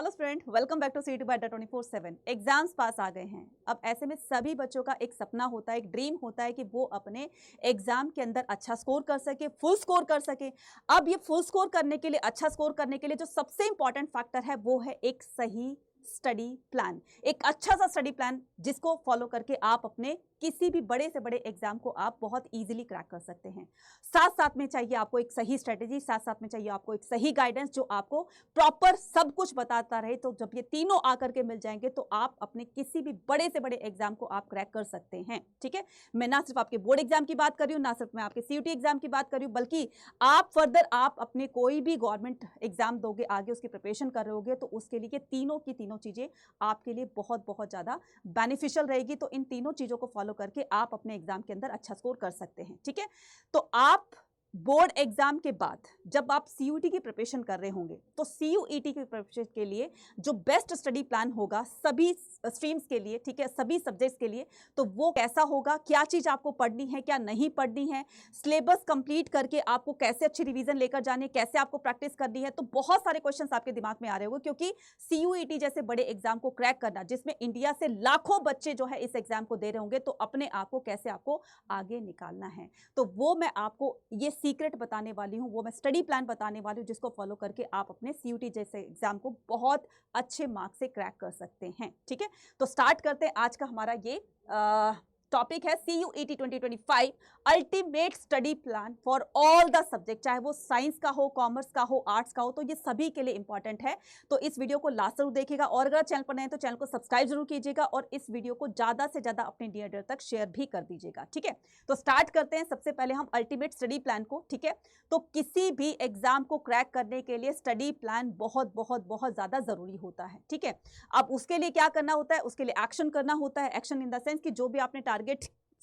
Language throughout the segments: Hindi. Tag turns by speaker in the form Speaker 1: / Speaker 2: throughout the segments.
Speaker 1: Hello student, welcome back to CET by Adda 24/7। Exams पास आ गए हैं। अब ऐसे में सभी बच्चों का एक सपना होता है, एक ड्रीम होता है कि वो अपने एग्जाम के अंदर अच्छा स्कोर कर सके, फुल स्कोर कर सके। अब ये फुल स्कोर करने के लिए, अच्छा स्कोर करने के लिए जो सबसे इंपॉर्टेंट फैक्टर है वो है एक सही स्टडी प्लान। एक अच्छा सा स्टडी प्लान जिसको फॉलो करके आप अपने किसी भी बड़े से बड़े एग्जाम को आप बहुत इजीली क्रैक कर सकते हैं। साथ साथ में चाहिए आपको एक सही स्ट्रेटेजी, साथ साथ में चाहिए आपको एक सही गाइडेंस जो आपको प्रॉपर सब कुछ बताता रहे। तो जब ये तीनों आकर के मिल जाएंगे तो आप अपने किसी भी बड़े से बड़े एग्जाम को आप क्रैक कर सकते हैं। ठीक है, मैं ना सिर्फ आपके बोर्ड एग्जाम की बात कर रही हूँ, ना सिर्फ मैं आपके सीयूटी एग्जाम की बात कर रही हूँ, बल्कि आप फर्दर आप अपने कोई भी गवर्नमेंट एग्जाम दोगे, आगे उसकी प्रिपरेशन कर रहे होगे, तो उसके लिए तीनों की तीनों चीजें आपके लिए बहुत बहुत ज्यादा बेनिफिशियल रहेगी। तो इन तीनों चीजों को फॉलो करके आप अपने एग्जाम के अंदर अच्छा स्कोर कर सकते हैं। ठीक है, तो आप बोर्ड एग्जाम के बाद जब आप सीयूटी की प्रिपरेशन कर रहे होंगे तो सीयूईटी की प्रिपरेशन के लिए जो बेस्ट स्टडी प्लान होगा सभी स्ट्रीम्स के लिए, ठीक है, सभी सब्जेक्ट्स के लिए, तो वो कैसा होगा, क्या चीज आपको पढ़नी है, क्या नहीं पढ़नी है, सिलेबस कंप्लीट करके आपको कैसे अच्छी रिवीजन लेकर जानी है, कैसे आपको प्रैक्टिस करनी है। तो बहुत सारे क्वेश्चंस आपके दिमाग में आ रहे होंगे, क्योंकि सीयूईटी जैसे बड़े एग्जाम को क्रैक करना, जिसमें इंडिया से लाखों बच्चे जो है इस एग्जाम को दे रहे होंगे, तो अपने आप को कैसे आपको आगे निकालना है, तो वो मैं आपको ये सीक्रेट बताने वाली हूं, वो मैं स्टडी प्लान बताने वाली हूं, जिसको फॉलो करके आप अपने सीयूटी जैसे एग्जाम को बहुत अच्छे मार्क्स से क्रैक कर सकते हैं। ठीक है, तो स्टार्ट करते हैं आज का हमारा ये टॉपिक है CUET 2025 ultimate study plan for all the subject, चाहे वो साइंस का हो, कॉमर्स का हो, आर्ट्स का हो, तो ये सभी के लिए इंपॉर्टेंट है। तो इस वीडियो को लास्ट जरूर देखिएगा, और अगर चैनल पर नए हैं तो चैनल को सब्सक्राइब जरूर कीजिएगा, और इस वीडियो को ज्यादा से ज्यादा अपने नियर तक शेयर भी कर दीजिएगा। ठीक है, तो स्टार्ट करते हैं सबसे पहले हम अल्टीमेट स्टडी प्लान को। ठीक है, तो किसी भी एग्जाम को क्रैक करने के लिए स्टडी प्लान बहुत बहुत बहुत ज्यादा जरूरी होता है। ठीक है, अब उसके लिए क्या करना होता है, उसके लिए एक्शन करना होता है। एक्शन इन द सेंस कि जो भी आपने टारगेट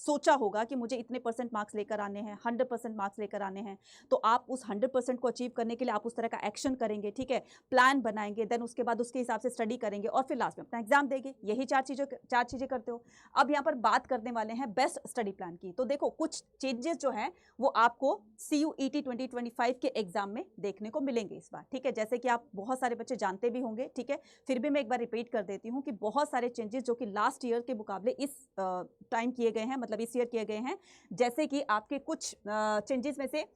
Speaker 1: सोचा होगा कि मुझे इतने % मार्क्स लेकर आने हैं, 100% मार्क्स लेकर आने हैं, तो आप उस 100% को अचीव करने के लिए आप उस तरह का एक्शन करेंगे। ठीक है, प्लान बनाएंगे, देन उसके बाद उसके हिसाब से स्टडी करेंगे, और फिर लास्ट में अपना एग्जाम देंगे। यही चार चीजें करते हो। अब यहाँ पर बात करने वाले हैं बेस्ट स्टडी प्लान की। तो देखो, कुछ चेंजेस जो हैं वो आपको सीयूईटी 2025 के एग्जाम में देखने को मिलेंगे इस बार। ठीक है, जैसे कि आप बहुत सारे बच्चे जानते भी होंगे, ठीक है, फिर भी मैं एक बार रिपीट कर देती हूँ कि बहुत सारे चेंजेस जो कि लास्ट ईयर के मुकाबले इस टाइम किए गए हैं, मतलब इस ईयर किए गए हैं। जैसे कि आपके कुछ चेंजेस में से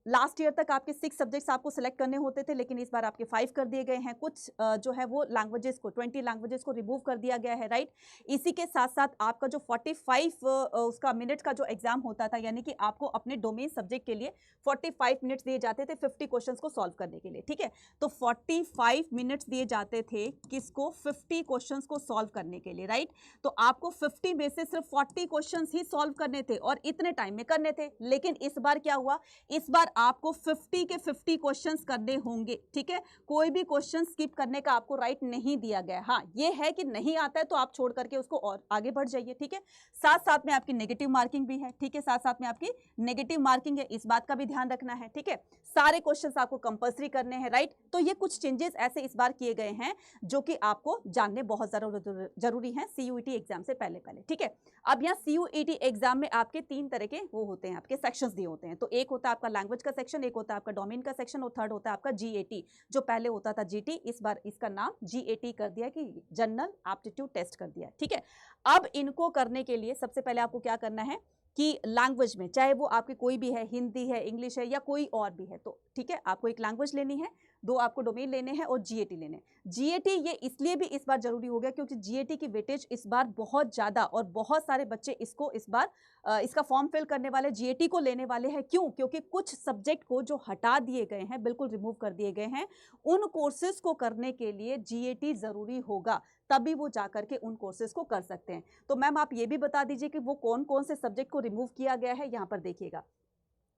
Speaker 1: लास्ट ईयर तक आपके 6 सब्जेक्ट्स आपको सिलेक्ट करने होते थे, लेकिन इस बार आपके 5 कर दिए गए हैं। कुछ जो है वो लैंग्वेजेस को, 20 लैंग्वेजेस को रिमूव कर दिया गया है, राइट। इसी के साथ साथ आपका जो 45 उसका मिनट का जो एग्जाम होता था, यानी कि आपको अपने डोमेन सब्जेक्ट के लिए 45 मिनट्स दिए जाते थे 50 क्वेश्चंस को सॉल्व करने के लिए। ठीक है, तो 45 मिनट्स दिए जाते थे किसको, 50 क्वेश्चंस को सॉल्व करने के लिए, राइट। तो आपको 50 में से सिर्फ 40 क्वेश्चंस ही सॉल्व करने थे और इतने टाइम में करने थे। लेकिन इस बार क्या हुआ, इस बार आपको 50 के 50 क्वेश्चंस करने होंगे। ठीक है, कोई भी क्वेश्चन स्किप करने का आपको राइट नहीं दिया गया। हाँ, ये है कि नहीं आता है तो आप छोड़ करके उसको और आगे बढ़ जाइए। ठीक है, साथ साथ में आपकी नेगेटिव मार्किंग भी है। ठीक है, साथ साथ में आपकी नेगेटिव मार्किंग है, इस बात का भी ध्यान रखना है। ठीक है, सारे क्वेश्चंस आपको कंपल्सरी करने हैं, राइट। तो ये कुछ चेंजेस ऐसे इस बार किए गए हैं जो कि आपको जानने बहुत जरूरी है सीयूईटी एग्जाम से पहले पहले। ठीक है, अब यहाँ सीयूईटी एग्जाम में आपके 3 तरह के वो होते हैं, आपके सेक्शंस दिए होते हैं। तो एक होता है आपका लैंग्वेज का सेक्शन, एक होता है आपका डोमेन का सेक्शन, और थर्ड होता है आपका जीएटी। जो पहले होता था जीटी, इस बार इसका नाम जीएटी कर दिया कि जनरल एप्टीट्यूड टेस्ट कर दिया। ठीक है, अब इनको करने के लिए सबसे पहले आपको क्या करना है कि लैंग्वेज में, चाहे वो आपकी कोई भी है, हिंदी है, इंग्लिश है, या कोई और भी है, तो ठीक है, आपको एक लैंग्वेज लेनी है, 2 आपको डोमेन लेने हैं, और जीएटी लेने हैं। जीएटी ये इसलिए भी इस बार जरूरी हो गया क्योंकि जीएटी की वेटेज इस बार बहुत ज्यादा, और बहुत सारे बच्चे इसको इस बार इसका फॉर्म फिल करने वाले जीएटी को लेने वाले हैं। क्यों? क्योंकि कुछ सब्जेक्ट को जो हटा दिए गए हैं, बिल्कुल रिमूव कर दिए गए हैं, उन कोर्सेज को करने के लिए जीएटी जरूरी होगा, तभी वो जाकर के उन कोर्सेज को कर सकते हैं। तो मैम आप ये भी बता दीजिए कि वो कौन कौन से सब्जेक्ट को रिमूव किया गया है। यहाँ पर देखिएगा,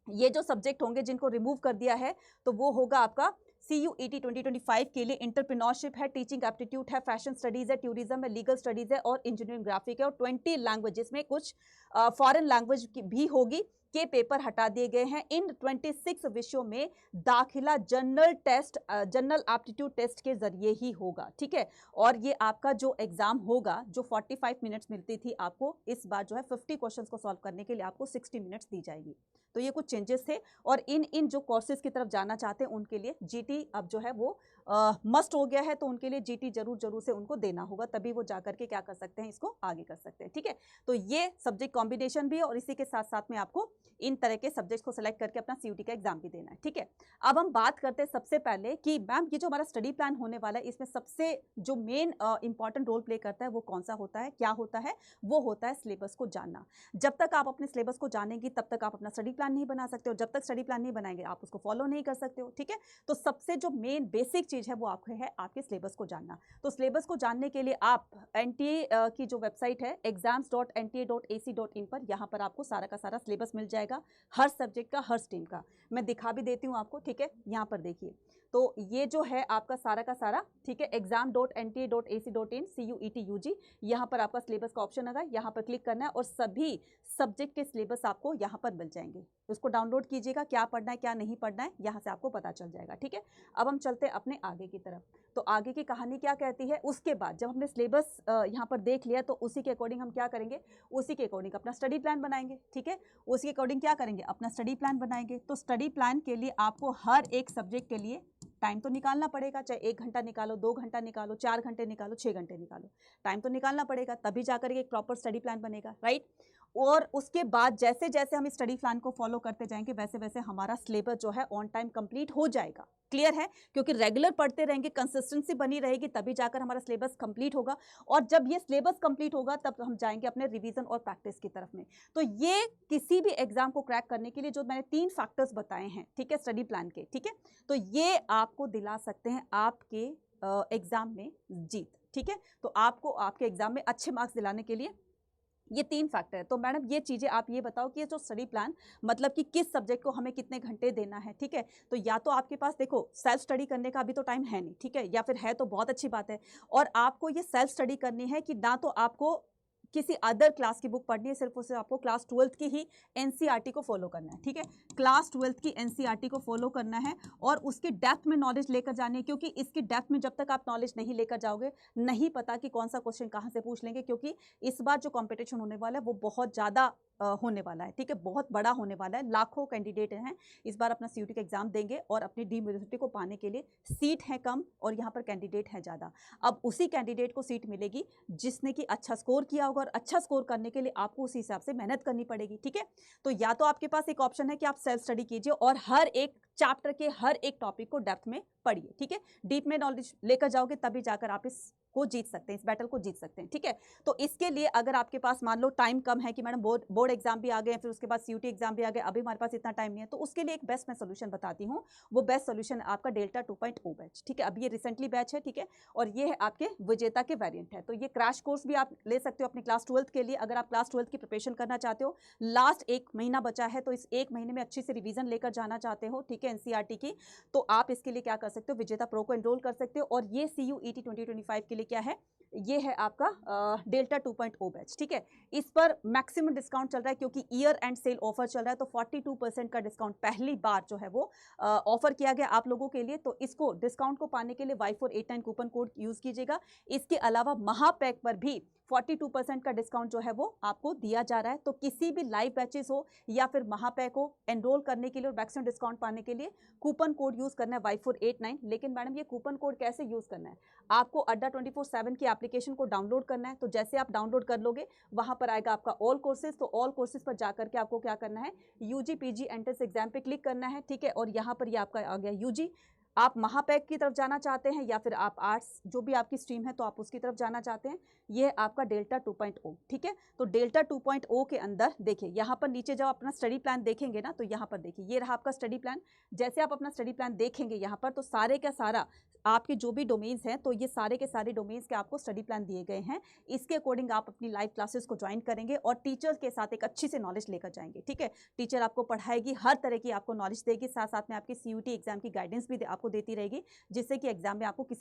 Speaker 1: ये जो सब्जेक्ट होंगे जिनको रिमूव कर दिया है, तो वो होगा आपका सीयूईटी 2025 के लिए इंटरप्रेन्योरशिप है, टीचिंग एप्टीट्यूड है, फैशन स्टडीज है, टूरिज्म है, लीगल स्टडीज है, और इंजीनियरिंग ग्राफिक है, और 20 लैंग्वेजेस में कुछ फॉरेन लैंग्वेज भी होगी के पेपर हटा दिए गए हैं। इन 26 विषयों में दाखिला general test, general aptitude test के जरिए ही होगा। ठीक है, और ये आपका जो एग्जाम होगा, जो 45 मिनट्स मिलती थी आपको, इस बार जो है 50 क्वेश्चंस को सॉल्व करने के लिए आपको 60 मिनट्स दी जाएगी। तो ये कुछ चेंजेस थे, और इन जो कोर्सेज की तरफ जाना चाहते हैं उनके लिए जीटी अब जो है वो मस्ट हो गया है, तो उनके लिए जीटी जरूर से उनको देना होगा, तभी वो जाकर के क्या कर सकते हैं, इसको आगे कर सकते हैं। ठीक है, तो ये सब्जेक्ट कॉम्बिनेशन भी है और इसी के साथ साथ में आपको इन तरह के सब्जेक्ट्स को सिलेक्ट करके अपना सीयूटी का एग्जाम भी देना है। ठीक है, अब हम बात करते हैं सबसे पहले कि मैम ये जो हमारा स्टडी प्लान होने वाला है, इसमें सबसे जो मेन इंपॉर्टेंट रोल प्ले करता है वो कौन सा होता है, क्या होता है, वो होता है सिलेबस को जानना। जब तक आप अपने सिलेबस को जानेंगी तब तक आप अपना स्टडी प्लान नहीं बना सकते हो, जब तक स्टडी प्लान नहीं बनाएंगे आप उसको फॉलो नहीं कर सकते हो। ठीक है, तो सबसे जो मेन बेसिक चीज है वो आपको है आपके सिलेबस को जानना। तो सिलेबस को जानने के लिए आप एनटीए की जो वेबसाइट है exams.nta.ac.in पर, यहाँ पर आपको सारा का सारा सिलेबस मिल जाएगा, हर सब्जेक्ट का, हर स्ट्रीम का। मैं दिखा भी देती हूँ आपको। ठीक है, यहाँ पर देखिए, तो ये जो है आपका सारा का सारा, ठीक है, exam.nta.ac.in CUET यहाँ पर आपका सिलेबस का ऑप्शन है, यहाँ पर क्लिक करना है और सभी सब्जेक्ट के सिलेबस आपको यहाँ पर मिल जाएंगे। उसको डाउनलोड कीजिएगा, क्या पढ़ना है क्या नहीं पढ़ना है यहाँ से आपको पता चल जाएगा। ठीक है, अब हम चलते हैं अपने आगे की तरफ। तो आगे की कहानी क्या कहती है, उसके बाद जब हमने सिलेबस यहाँ पर देख लिया तो उसी के अकॉर्डिंग हम क्या करेंगे, उसी के अकॉर्डिंग अपना स्टडी प्लान बनाएंगे। ठीक है, उसी के अकॉर्डिंग क्या करेंगे, अपना स्टडी प्लान बनाएंगे। तो स्टडी प्लान के लिए आपको हर एक सब्जेक्ट के लिए टाइम तो निकालना पड़ेगा, चाहे 1 घंटा निकालो, 2 घंटा निकालो, 4 घंटे निकालो, 6 घंटे निकालो, टाइम तो निकालना पड़ेगा, तभी जाकर एक प्रॉपर स्टडी प्लान बनेगा, राइट। और उसके बाद जैसे जैसे हम स्टडी प्लान को फॉलो करते जाएंगे वैसे वैसे हमारा सिलेबस जो है ऑन टाइम कंप्लीट हो जाएगा। क्लियर है, क्योंकि रेगुलर पढ़ते रहेंगे, कंसिस्टेंसी बनी रहेगी, तभी जाकर हमारा सिलेबस कंप्लीट होगा। और जब ये सिलेबस कंप्लीट होगा तब हम जाएंगे अपने रिवीजन और प्रैक्टिस की तरफ में। तो ये किसी भी एग्जाम को क्रैक करने के लिए जो मैंने 3 फैक्टर्स बताए हैं, ठीक है, स्टडी प्लान के, ठीक है, तो ये आपको दिला सकते हैं आपके एग्जाम में जीत। ठीक है, तो आपको आपके एग्जाम में अच्छे मार्क्स दिलाने के लिए ये 3 फैक्टर है। तो मैडम ये चीज़ें आप ये बताओ कि ये जो स्टडी प्लान मतलब कि किस सब्जेक्ट को हमें कितने घंटे देना है। ठीक है, तो या तो आपके पास देखो सेल्फ स्टडी करने का अभी तो टाइम है नहीं, ठीक है, या फिर है तो बहुत अच्छी बात है, और आपको ये सेल्फ स्टडी करनी है कि ना तो आपको किसी अदर क्लास की बुक पढ़नी है, सिर्फ और सिर्फ आपको क्लास 12th की ही एनसीईआरटी को फॉलो करना है। ठीक है, क्लास 12th की एनसीईआरटी को फॉलो करना है और उसकी डेप्थ में नॉलेज लेकर जानी है, क्योंकि इसकी डेप्थ में जब तक आप नॉलेज नहीं लेकर जाओगे नहीं पता कि कौन सा क्वेश्चन कहाँ से पूछ लेंगे, क्योंकि इस बार जो कॉम्पिटिशन होने वाला है वो बहुत ज़्यादा होने वाला है। ठीक है, बहुत बड़ा होने वाला है, लाखों कैंडिडेट हैं इस बार अपना सीयूटी का एग्जाम देंगे और अपनी डीम्ड यूनिवर्सिटी को पाने के लिए सीट है कम और यहाँ पर कैंडिडेट है ज़्यादा। अब उसी कैंडिडेट को सीट मिलेगी जिसने कि अच्छा स्कोर किया होगा, और अच्छा स्कोर करने के लिए आपको उसी हिसाब से मेहनत करनी पड़ेगी। ठीक है, तो या तो आपके पास एक ऑप्शन है कि आप सेल्फ स्टडी कीजिए और हर एक चैप्टर के हर एक टॉपिक को डेप्थ में पढ़िए। ठीक है, डीप में नॉलेज लेकर जाओगे तभी जाकर आप इसको जीत सकते हैं, इस बैटल को जीत सकते हैं। ठीक है, तो इसके लिए अगर आपके पास मान लो टाइम कम है कि मैडम बोर्ड एग्जाम भी आ गए, फिर उसके बाद सीयूटी एग्जाम भी आ गए, अभी हमारे पास इतना टाइम नहीं है, तो उसके लिए एक बेस्ट मैं सोल्यूशन बताती हूँ। वो बेस्ट सोल्यूशन है आपका डेल्टा 2.0 बैच। ठीक है, अभी ये रिसेंटली बैच है, ठीक है, और ये है आपके विजेता के वेरिएंट है। तो ये क्रैश कोर्स भी आप ले सकते हो अपनी क्लास 12th के लिए। अगर आप क्लास 12th की प्रिपरेशन करना चाहते हो, लास्ट 1 महीना बचा है, तो इस 1 महीने में अच्छी से रिवीजन लेकर जाना चाहते हो, ठीक है, एनसीईआरटी की, तो आप इसके लिए क्या कर सकते हो, विजेता प्रो को एनरोल कर सकते हो। और ये CUET 2025 के लिए क्या है, ये है आपका डेल्टा 2.0 बैच। ठीक है, इस पर मैक्सिमम डिस्काउंट चल रहा है क्योंकि ईयर एंड सेल ऑफर चल रहा है, तो 42% का डिस्काउंट पहली बार जो है वो ऑफर किया गया आप लोगों के लिए। तो इसको डिस्काउंट को पाने के लिए Y489 कूपन कोड यूज कीजिएगा। इसके अलावा महापैक पर भी 42% का डिस्काउंट जो है वो आपको दिया जा रहा है। तो किसी भी लाइव बैचेस हो या फिर महापैक हो, एनरोल करने के लिए और मैक्सिमम डिस्काउंट पाने के लिए कूपन कोड यूज करना है Y489। लेकिन मैडम ये कूपन कोड कैसे यूज करना है, आपको अड्डा 24/7 की एप्लीकेशन को डाउनलोड करना है। तो जैसे आप डाउनलोड कर लोगे वहां पर आएगा आपका ऑल कोर्सेज, तो ऑल कोर्सेज पर जाकर के आपको क्या करना है, UG PG एंट्रेंस एग्जाम पे क्लिक करना है। ठीक है, और यहाँ पर ये आपका आ गया UG। आप महापैक की तरफ जाना चाहते हैं या फिर आप आर्ट्स जो भी आपकी स्ट्रीम है तो आप उसकी तरफ जाना चाहते हैं, ये है आपका डेल्टा 2.0। ठीक है, तो डेल्टा 2.0 के अंदर देखिए यहाँ पर नीचे जब अपना स्टडी प्लान देखेंगे ना, तो यहाँ पर देखिए ये रहा आपका स्टडी प्लान। जैसे आप अपना स्टडी प्लान देखेंगे यहाँ पर, तो सारे का सारा आपके जो भी डोमेन्स हैं, तो ये सारे के सारे डोमेन्स के आपको स्टडी प्लान दिए गए हैं। इसके अकॉर्डिंग आप अपनी लाइव क्लासेस को ज्वाइन करेंगे और टीचर्स के साथ एक अच्छी से नॉलेज लेकर जाएंगे। ठीक है, टीचर आपको पढ़ाएगी, हर तरह की आपको नॉलेज देगी, साथ साथ में आपकी CUET एग्जाम की गाइडेंस भी आपको देती रहेगी, जिससे कि एग्जाम में आपको किसी